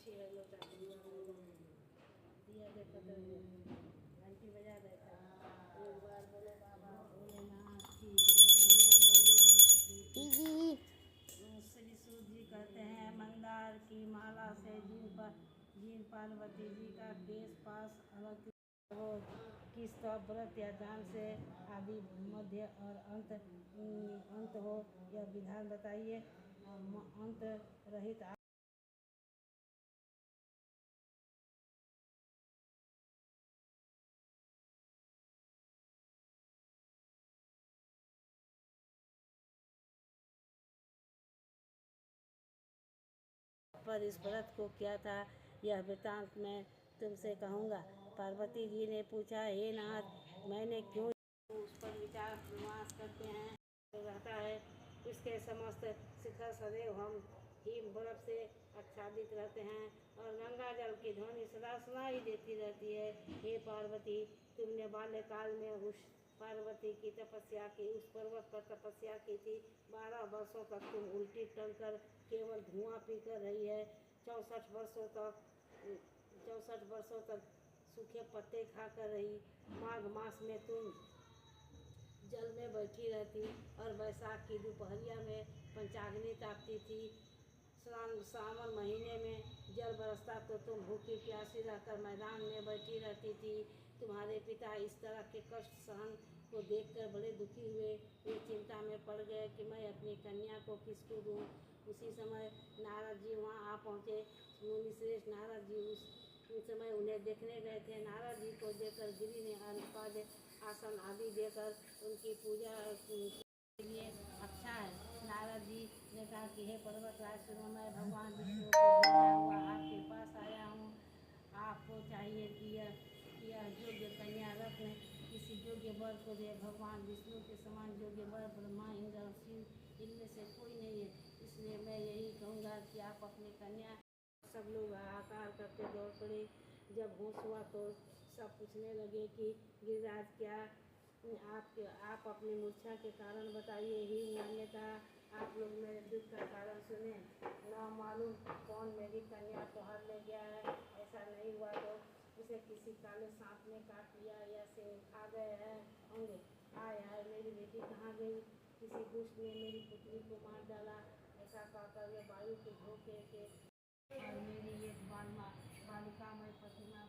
दिया देखो तो घंटी बजा देता। एक बार बोले बाबा भोलेनाथ की जय, मैया गौरी गणपति। श्री सूत जी कहते हैं मंदार की माला से जिन पार्वती जी का केस पास अलग हो, किस तो व्रत या दान से आदि मध्य और अंत हो, यह विधान बताइए। अंत रहित पर इस व्रत को किया था, यह वृतांत मैं तुमसे कहूँगा। पार्वती जी ने पूछा, हे नाथ, मैंने क्यों उस पर विचार विमर्श करते हैं रहता है। इसके समस्त शिखर सदैव हम हिम बर्फ से आच्छादित रहते हैं और गंगा जल की ध्वनि सदा सुनाई देती रहती है। हे पार्वती, तुमने बाल्यकाल में उस पार्वती की तपस्या की, उस पर्वत पर तपस्या की थी। 12 वर्षों तक तुम उल्टी टलकर केवल धुआं पीकर रही है। 64 वर्षों तक 64 वर्षों तक सूखे पत्ते खाकर रही। माघ मास में तुम जल में बैठी रहती और वैशाख की दोपहरिया में पंचाग्नि तापती थी। सावन महीने में जल बरसता तो तुम भूखी प्यासी रहकर मैदान में बैठी रहती थी। तुम्हारे पिता इस तरह के कष्ट सहन को देखकर बड़े दुखी हुए। वे चिंता में पड़ गए कि मैं अपनी कन्या को किसको दूँ। उसी समय नारद जी वहाँ आ पहुँचे। मुनिश्रेष्ठ नारद जी उस समय उन्हें देखने गए थे। नारद जी को देखकर गिरि ने अर्घ्य आसन आदि देकर उनकी पूजा के लिए अच्छा है। नारद जी ने कहा कि हे पर्वतराज सुनो, मैं भगवान विष्णु को भेजा हुआ आपके पास आया हूँ। आपको चाहिए कि यह योग्य कन्या रत्न किसी योग्य वर को दे। भगवान विष्णु के समान योग्य वर ब्रह्मा, इंद्र और शिव इनमें से कोई नहीं है। इसलिए मैं यही कहूँगा कि आप अपनी कन्या। सब लोग हाहाकार करते दौड़ पड़े। जब होश हुआ तो सब पूछने लगे कि गिरिराज, क्या आप अपनी मूर्छा के कारण बताइए। ही मान्यता, आप लोग मेरे दुख का कारण सुने। न मालूम कौन मेरी कन्या को हर ले गया है। ऐसा नहीं हुआ तो उसे किसी काले सांप ने काट लिया या से खा गए हैं होंगे। हाय हाय, मेरी बेटी कहाँ गई। किसी दुष्ट ने मेरी पुत्री को मार डाला। ऐसा कहकर वे वायु के झोंके के और मेरी एक बालिका में प्रतिमा